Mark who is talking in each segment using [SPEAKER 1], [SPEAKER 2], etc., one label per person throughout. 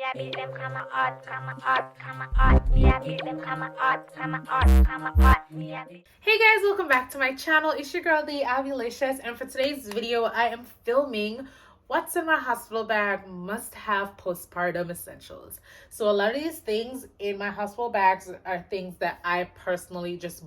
[SPEAKER 1] I beat them, come out, come out, come out. Me, I beat them, come out, come out, come out. Me, I beat.
[SPEAKER 2] Hey guys, welcome back to my channel. It's your girl, the Abby-licious, and for today's video, I am filming what's in my hospital bag must have postpartum essentials. So a lot of these things in my hospital bags are things that I personally just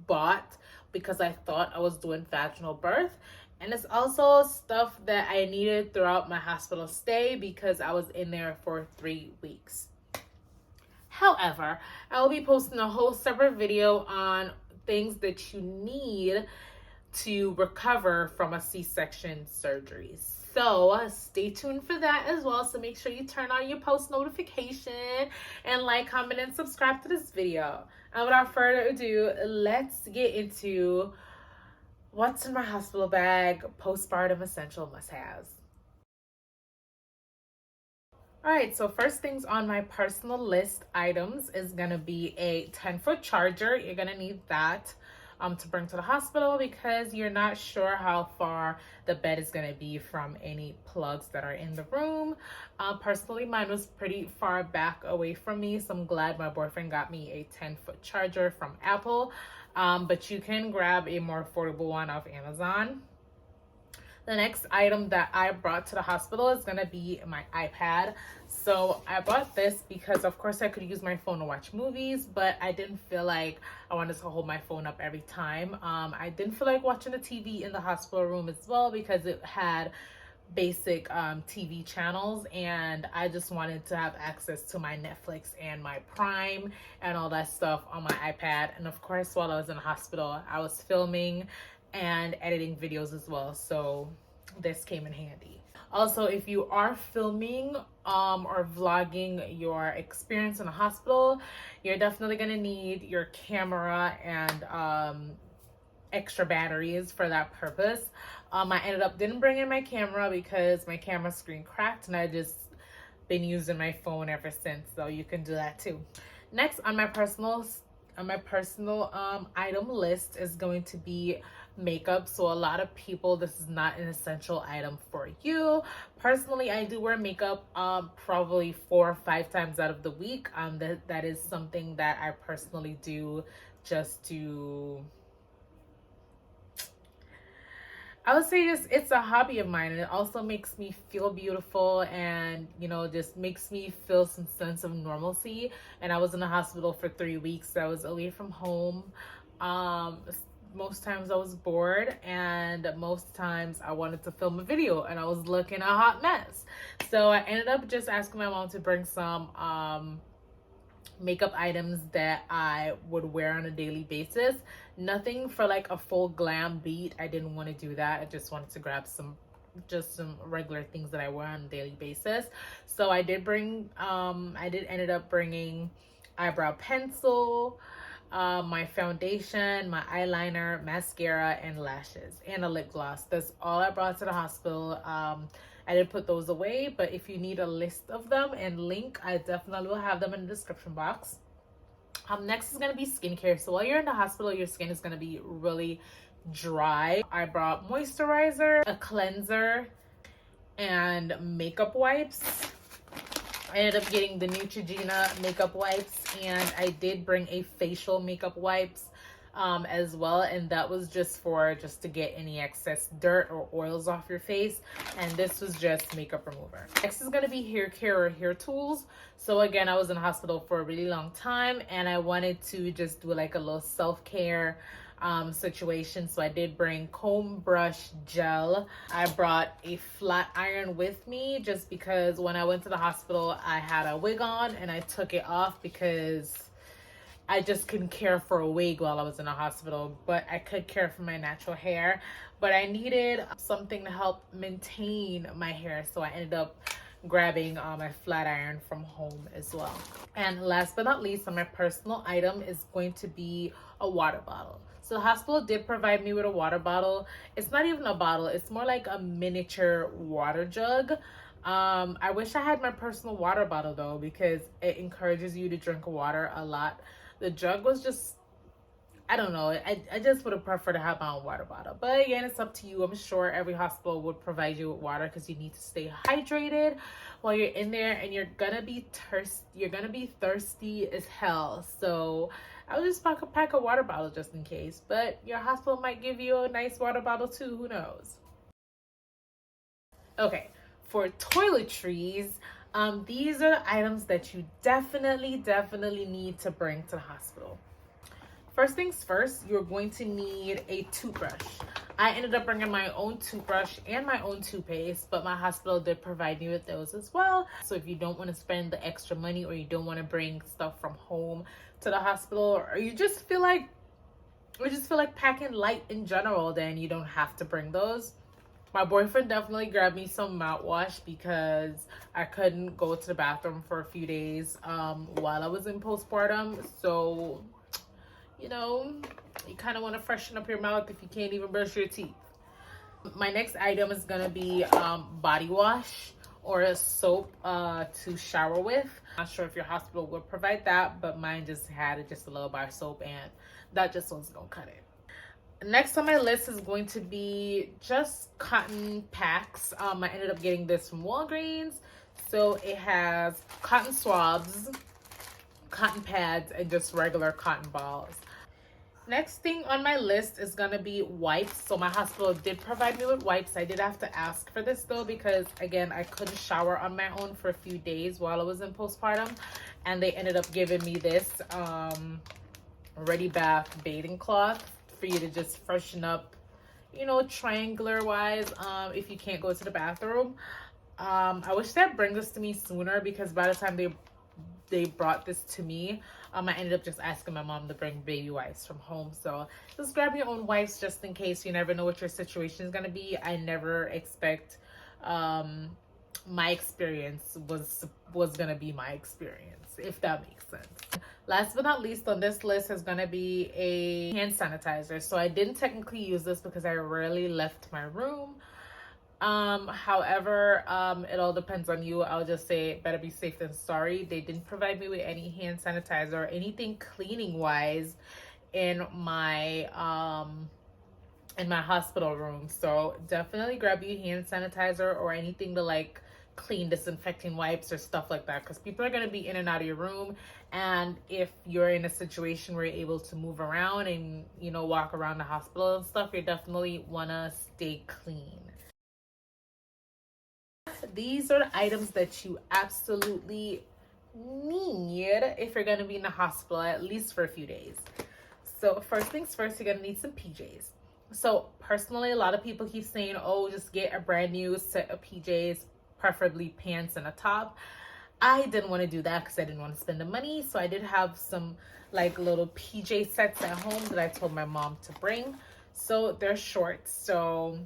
[SPEAKER 2] bought because I thought I was doing vaginal birth. And it's also stuff that I needed throughout my hospital stay because I was in there for 3 weeks. However, I will be posting a whole separate video on things that you need to recover from a C-section surgery. So stay tuned for that as well. So make sure you turn on your post notification and like, comment, and subscribe to this video. And without further ado, let's get into what's in my hospital bag, postpartum essential must-haves. All right, so first things on my personal list items is gonna be a 10-foot charger. You're gonna need that to bring to the hospital because you're not sure how far the bed is gonna be from any plugs that are in the room. Personally, mine was pretty far back away from me, so I'm glad my boyfriend got me a 10-foot charger from Apple, but you can grab a more affordable one off Amazon. The next item that I brought to the hospital is gonna be my iPad. So I bought this because of course I could use my phone to watch movies, but I didn't feel like I wanted to hold my phone up every time. I didn't feel like watching the TV in the hospital room as well because it had basic TV channels, and I just wanted to have access to my Netflix and my Prime and all that stuff on my iPad. And of course, while I was in the hospital, I was filming and editing videos as well, so this came in handy. Also, if you are filming or vlogging your experience in the hospital, you're definitely gonna need your camera and extra batteries for that purpose. I ended up didn't bring in my camera because my camera screen cracked, and I just been using my phone ever since, so you can do that too. Next on my personal item list is going to be makeup. So a lot of people, this is not an essential item for you. Personally, I do wear makeup probably 4 or 5 times out of the week. That is something that I personally do just to, I would say it's a hobby of mine, and it also makes me feel beautiful and, you know, just makes me feel some sense of normalcy. And I was in the hospital for 3 weeks. I was away from home. Most times I was bored, and most times I wanted to film a video, and I was looking a hot mess. So I ended up just asking my mom to bring some makeup items that I would wear on a daily basis. Nothing for like a full glam beat. I didn't want to do that. I just wanted to grab some regular things that I wear on a daily basis. So I did ended up bringing eyebrow pencil, my foundation, my eyeliner, mascara, and lashes, and a lip gloss. That's all I brought to the hospital. I did put those away, but if you need a list of them and link, I definitely will have them in the description box. Next is going to be skincare. So while you're in the hospital, your skin is going to be really dry. I brought moisturizer, a cleanser, and makeup wipes. I ended up getting the Neutrogena makeup wipes, and I did bring a facial makeup wipes as well, and that was just to get any excess dirt or oils off your face, and this was just makeup remover. Next is going to be hair care or hair tools. So again, I was in the hospital for a really long time, and I wanted to just do like a little self-care situation. So I did bring comb brush gel. I brought a flat iron with me just because when I went to the hospital I had a wig on, and I took it off because I just couldn't care for a wig while I was in the hospital, but I could care for my natural hair. But I needed something to help maintain my hair, so I ended up grabbing my flat iron from home as well. And last but not least, on my personal item is going to be a water bottle. So the hospital did provide me with a water bottle. It's not even a bottle, it's more like a miniature water jug. I wish I had my personal water bottle though, because it encourages you to drink water a lot. The jug was just, I don't know. I just would have preferred to have my own water bottle. But again, it's up to you. I'm sure every hospital would provide you with water because you need to stay hydrated while you're in there, and you're gonna be thirsty as hell. So I would just pack a water bottle just in case. But your hospital might give you a nice water bottle too. Who knows? Okay, for toiletries, these are the items that you definitely need to bring to the hospital. First things first, you're going to need a toothbrush. I ended up bringing my own toothbrush and my own toothpaste, but my hospital did provide me with those as well. So if you don't want to spend the extra money, or you don't want to bring stuff from home to the hospital, or you just feel like packing light in general, then you don't have to bring those. My boyfriend definitely grabbed me some mouthwash because I couldn't go to the bathroom for a few days while I was in postpartum. So, you know, you kind of want to freshen up your mouth if you can't even brush your teeth. My next item is going to be body wash or a soap to shower with. Not sure if your hospital would provide that, but mine just had just a little bar soap, and that just wasn't going to cut it. Next on my list is going to be just cotton packs. I ended up getting this from Walgreens. So it has cotton swabs, cotton pads, and just regular cotton balls. Next thing on my list is gonna be wipes. So my hospital did provide me with wipes. I did have to ask for this though, because again, I couldn't shower on my own for a few days while I was in postpartum, and they ended up giving me this Ready Bath bathing cloth for you to just freshen up, you know, triangular wise, if you can't go to the bathroom. I wish that brings this to me sooner, because by the time they brought this to me, I ended up just asking my mom to bring baby wipes from home. So just grab your own wipes just in case. You never know what your situation is going to be. I never expect my experience was going to be my experience, if that makes sense. Last but not least on this list is going to be a hand sanitizer. So I didn't technically use this because I rarely left my room. However, it all depends on you. I'll just say better be safe than sorry. They didn't provide me with any hand sanitizer or anything cleaning wise in my hospital room. So definitely grab you hand sanitizer or anything to like clean, disinfecting wipes or stuff like that, because people are going to be in and out of your room, and if you're in a situation where you're able to move around and, you know, walk around the hospital and stuff, you definitely want to stay clean. These are the items that you absolutely need if you're going to be in the hospital, at least for a few days. So first things first, you're going to need some PJs. So personally, a lot of people keep saying, oh, just get a brand new set of PJs, preferably pants and a top. I didn't want to do that because I didn't want to spend the money. So I did have some like little PJ sets at home that I told my mom to bring. So they're shorts. So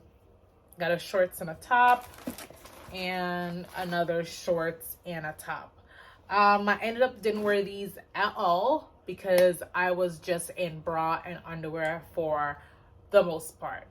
[SPEAKER 2] got a shorts and a top, and another shorts and a top. I ended up didn't wear these at all because I was just in bra and underwear for the most part.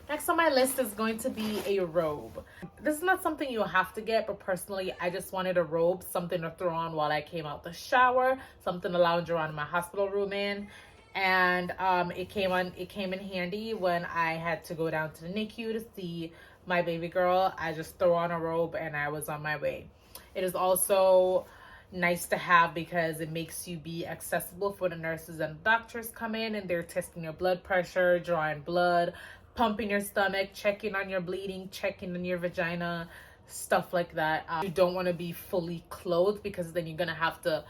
[SPEAKER 2] Next on my list is going to be a robe. This is not something you have to get, but personally, I just wanted a robe, something to throw on while I came out the shower, something to lounge around in my hospital room in. And it came in handy when I had to go down to the NICU to see my baby girl. I just throw on a robe and I was on my way. It is also nice to have because it makes you be accessible for the nurses and the doctors come in and they're testing your blood pressure, drawing blood, pumping your stomach, checking on your bleeding, checking on your vagina, stuff like that. You don't want to be fully clothed because then you're gonna have to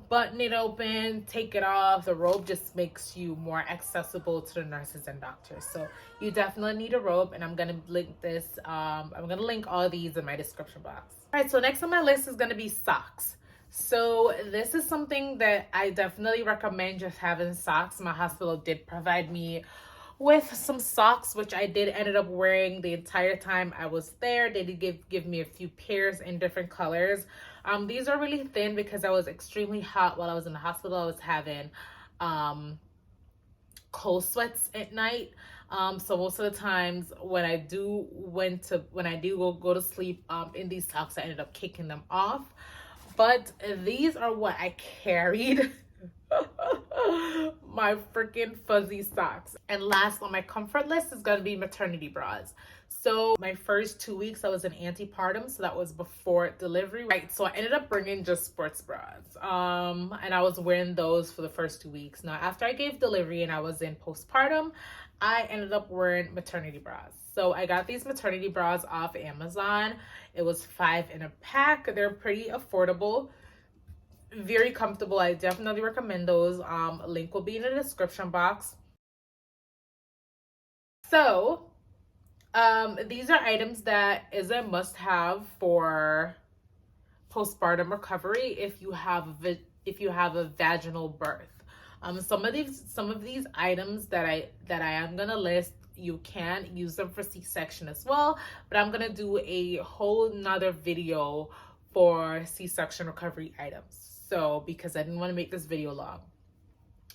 [SPEAKER 2] button it open, take it off. The robe just makes you more accessible to the nurses and doctors. So you definitely need a robe, and I'm gonna link this. I'm gonna link all these in my description box. All right, so next on my list is gonna be socks. So this is something that I definitely recommend, just having socks. My hospital did provide me with some socks, which I did ended up wearing the entire time I was there. They did give me a few pairs in different colors. These are really thin because I was extremely hot while I was in the hospital. I was having cold sweats at night. So most of the times when I do go to sleep in these socks, I ended up kicking them off. But these are what I carried my freaking fuzzy socks. And last on my comfort list is gonna be maternity bras. So my first 2 weeks I was in antepartum, so that was before delivery, right? So I ended up bringing just sports bras, and I was wearing those for the first 2 weeks. Now after I gave delivery and I was in postpartum, I ended up wearing maternity bras. So I got these maternity bras off Amazon. It was 5 in a pack. They're pretty affordable, very comfortable. I definitely recommend those. A link will be in the description box. So these are items that is a must-have for postpartum recovery if you have a vaginal birth. Some of these items that I am gonna list, you can use them for C-section as well, but I'm gonna do a whole nother video for C-section recovery items. So because I didn't want to make this video long.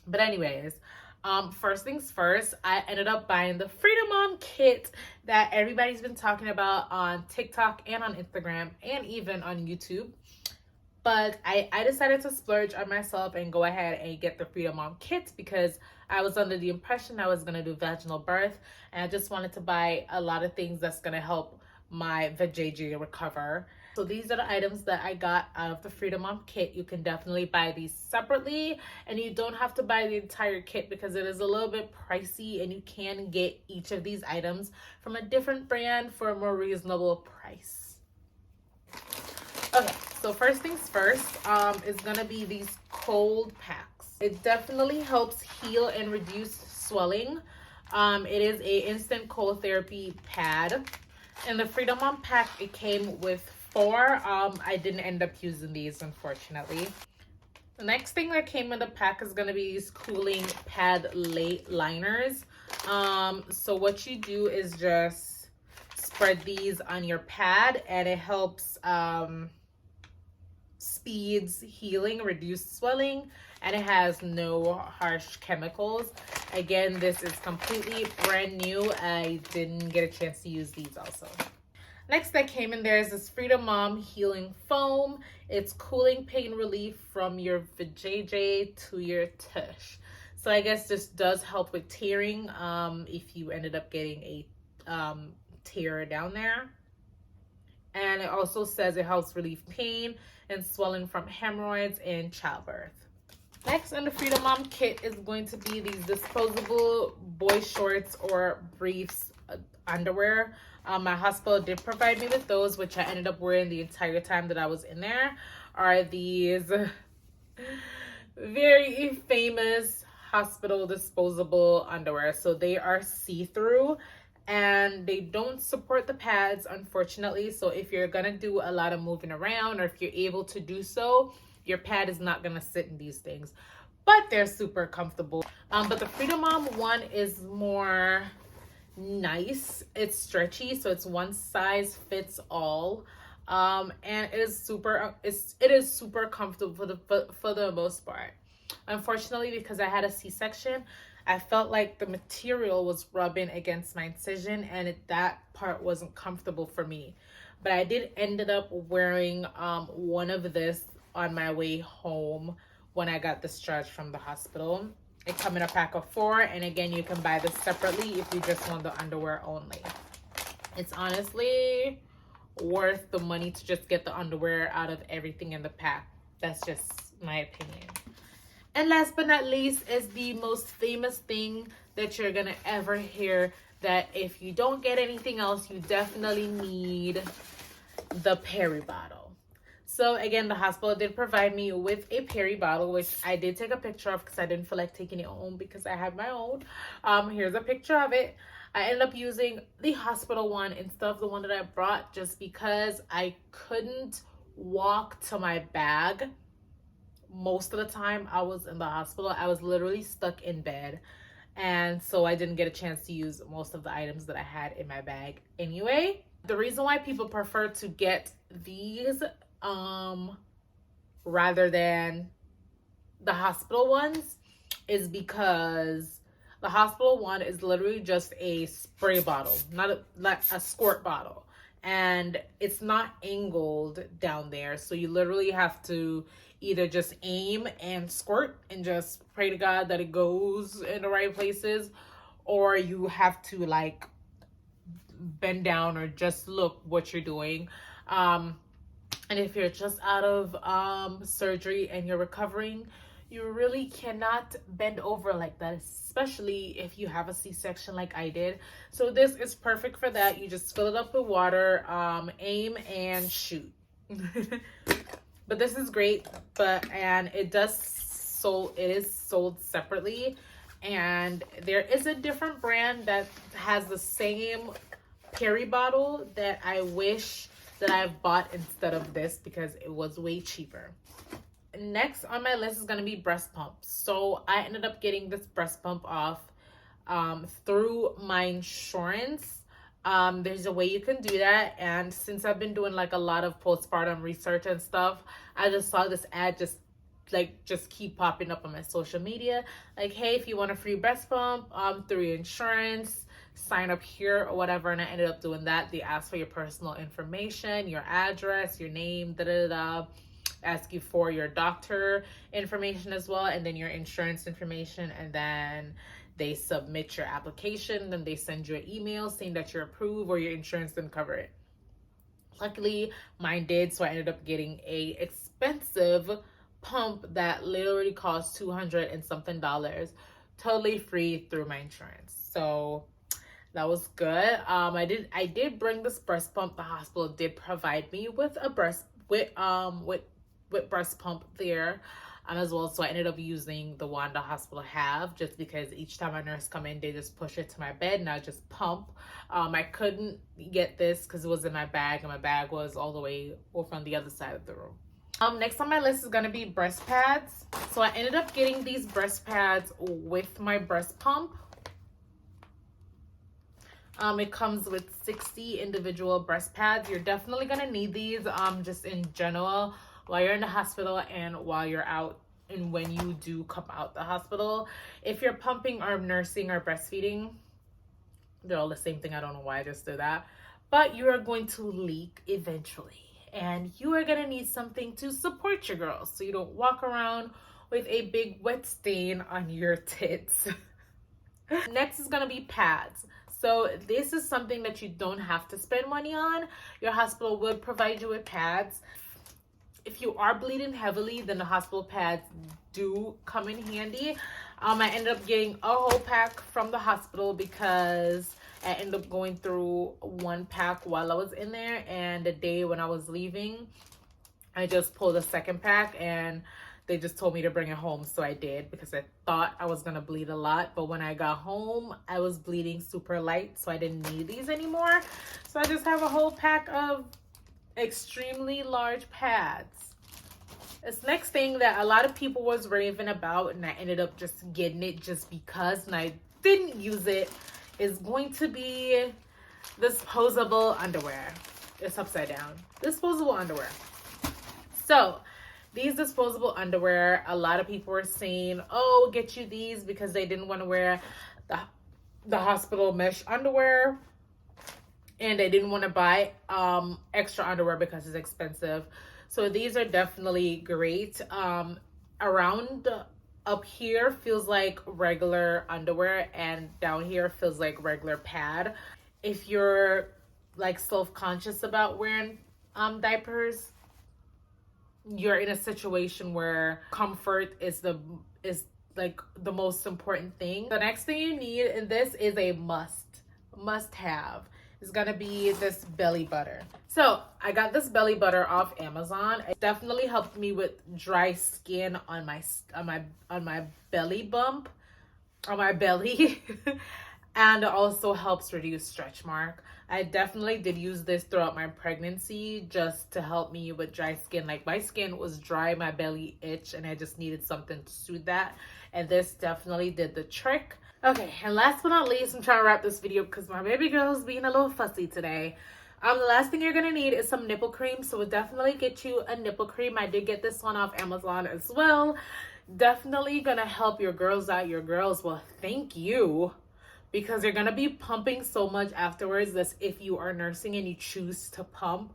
[SPEAKER 2] But anyways, first things first, I ended up buying the Freedom Mom kit that everybody's been talking about on TikTok and on Instagram and even on YouTube. But I decided to splurge on myself and go ahead and get the Freedom Mom kit because I was under the impression I was going to do vaginal birth, and I just wanted to buy a lot of things that's going to help my vajayjay recover. So these are the items that I got out of the Freedom Mom kit. You can definitely buy these separately, and you don't have to buy the entire kit because it is a little bit pricey, and you can get each of these items from a different brand for a more reasonable price. Okay, so first things first is gonna be these cold packs. It definitely helps heal and reduce swelling. It is a instant cold therapy pad. In the Freedom Mom pack, it came with 4. I didn't end up using these, unfortunately. The next thing that came in the pack is going to be these cooling pad liners. So what you do is just spread these on your pad, and it helps speeds healing, reduce swelling, and it has no harsh chemicals. Again, this is completely brand new. I didn't get a chance to use these also. Next that came in there is this Freedom Mom Healing Foam. It's cooling pain relief from your vajayjay to your tush. So I guess this does help with tearing if you ended up getting a tear down there. And it also says it helps relieve pain and swelling from hemorrhoids and childbirth. Next in the Freedom Mom kit is going to be these disposable boy shorts or briefs underwear. My hospital did provide me with those, which I ended up wearing the entire time that I was in there. Are these very famous hospital disposable underwear. So they are see-through and they don't support the pads, unfortunately. So if you're gonna do a lot of moving around, or if you're able to do so, your pad is not gonna sit in these things, but they're super comfortable. But the Freedom Mom one is more nice. It's stretchy, so it's one size fits all, and it is super comfortable for the most part. Unfortunately, because I had a C-section, I felt like the material was rubbing against my incision, and that part wasn't comfortable for me. But I did ended up wearing one of this on my way home when I got discharged from the hospital. It comes in a pack of 4, and again, you can buy this separately if you just want the underwear only. It's honestly worth the money to just get the underwear out of everything in the pack. That's just my opinion. And last but not least is the most famous thing that you're gonna ever hear, that if you don't get anything else, you definitely need the peri bottle. So again, the hospital did provide me with a peri bottle, which I did take a picture of because I didn't feel like taking it home because I have my own. Here's a picture of it. I ended up using the hospital one instead of the one that I brought, just because I couldn't walk to my bag. Most of the time I was in the hospital, I was literally stuck in bed. And so I didn't get a chance to use most of the items that I had in my bag anyway. The reason why people prefer to get these rather than the hospital ones is because the hospital one is literally just a spray bottle, not a squirt bottle. and it's not angled down there. So you literally have to either just aim and squirt and just pray to God that it goes in the right places, or you have to like bend down or just look what you're doing. And if you're just out of surgery and you're recovering, you really cannot bend over like that, especially if you have a C-section like I did. So this is perfect for that. You just fill it up with water, aim and shoot. But this is great, and it is sold separately, and there is a different brand that has the same Perry bottle that I wish that I've bought instead of this because it was way cheaper. Next on my list is going to be breast pumps. So I ended up getting this breast pump off through my insurance. There's a way you can do that, and since I've been doing like a lot of postpartum research and stuff, I just saw this ad just keep popping up on my social media, like, hey, if you want a free breast pump through your insurance, sign up here or whatever. And I ended up doing that. They ask for your personal information, your address, your name, ask you for your doctor information as well, and then your insurance information, and then they submit your application. Then they send you an email saying that you're approved or your insurance didn't cover it. Luckily mine did, so I ended up getting a expensive pump that literally cost $200 and something, totally free through my insurance. So that was good. I did bring this breast pump. The hospital did provide me with a breast pump there as well. So I ended up using the one the hospital have, just because each time a nurse come in, they just push it to my bed and I just pump. I couldn't get this because it was in my bag, and my bag was all the way over on the other side of the room. Next on my list is going to be breast pads. So I ended up getting these breast pads with my breast pump. It comes with 60 individual breast pads. You're definitely going to need these just in general while you're in the hospital and while you're out and when you do come out the hospital. If you're pumping or nursing or breastfeeding, they're all the same thing. I don't know why I just did that. But you are going to leak eventually, and you are going to need something to support your girls so you don't walk around with a big wet stain on your tits. Next is going to be pads. So this is something that you don't have to spend money on. Your hospital would provide you with pads. If you are bleeding heavily, then the hospital pads do come in handy. I ended up getting a whole pack from the hospital because I ended up going through one pack while I was in there, and the day when I was leaving, I just pulled a second pack, and they just told me to bring it home, so I did, because I thought I was gonna bleed a lot. But when I got home, I was bleeding super light, so I didn't need these anymore. So I just have a whole pack of extremely large pads. This next thing that a lot of people was raving about, and I ended up just getting it just because, and I didn't use it, is going to be disposable underwear. It's upside down. Disposable underwear. So these disposable underwear, a lot of people were saying, oh, get you these because they didn't want to wear the hospital mesh underwear, and they didn't want to buy extra underwear because it's expensive. So these are definitely great. Around up here feels like regular underwear, and down here feels like regular pad. If you're like self-conscious about wearing diapers, you're in a situation where comfort is like the most important thing. The next thing you need, and this is a must have, is gonna be this belly butter. So I got this belly butter off Amazon. It definitely helped me with dry skin on my belly bump, on my belly. And it also helps reduce stretch mark. I definitely did use this throughout my pregnancy just to help me with dry skin. Like, my skin was dry, my belly itched, and I just needed something to soothe that. And this definitely did the trick. Okay, and last but not least, I'm trying to wrap this video because my baby girl is being a little fussy today. The last thing you're gonna need is some nipple cream. So we'll definitely get you a nipple cream. I did get this one off Amazon as well. Definitely gonna help your girls out. Your girls will thank you because you're gonna be pumping so much afterwards. That's if you are nursing and you choose to pump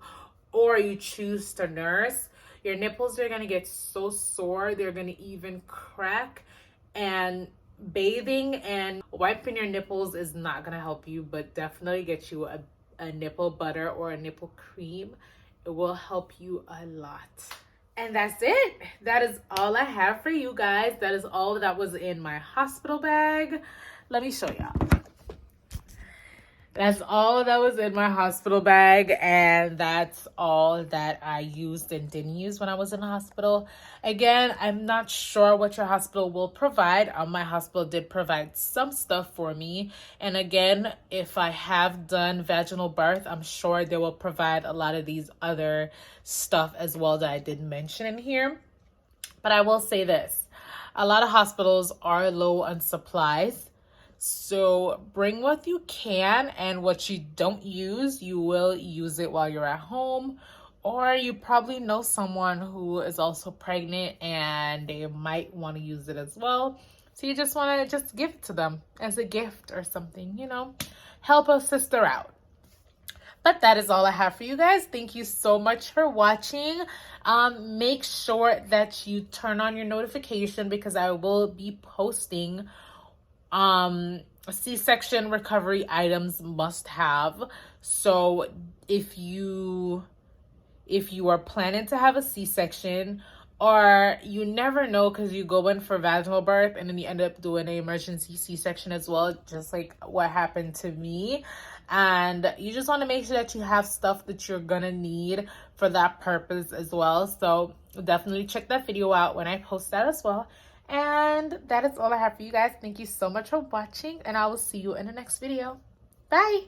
[SPEAKER 2] or you choose to nurse. Your nipples are gonna get so sore, they're gonna even crack, and bathing and wiping your nipples is not gonna help you, but definitely get you a nipple butter or a nipple cream. It will help you a lot. And that's it. That is all I have for you guys. That is all that was in my hospital bag. Let me show y'all. That's all that was in my hospital bag, and that's all that I used and didn't use when I was in the hospital. Again, I'm not sure what your hospital will provide. My hospital did provide some stuff for me. And again, if I have done vaginal birth, I'm sure they will provide a lot of these other stuff as well that I didn't mention in here. But I will say this. A lot of hospitals are low on supplies. So bring what you can, and what you don't use, you will use it while you're at home, or you probably know someone who is also pregnant and they might want to use it as well. So you just want to just give it to them as a gift or something, you know, help a sister out. But that is all I have for you guys. Thank you so much for watching. Make sure that you turn on your notification, because I will be posting C-section recovery items must have. So if you are planning to have a C-section, or you never know because you go in for vaginal birth and then you end up doing an emergency C-section as well, just like what happened to me, and you just want to make sure that you have stuff that you're gonna need for that purpose as well. So definitely check that video out when I post that as well. And that is all I have for you guys. Thank you so much for watching, and I will see you in the next video. Bye.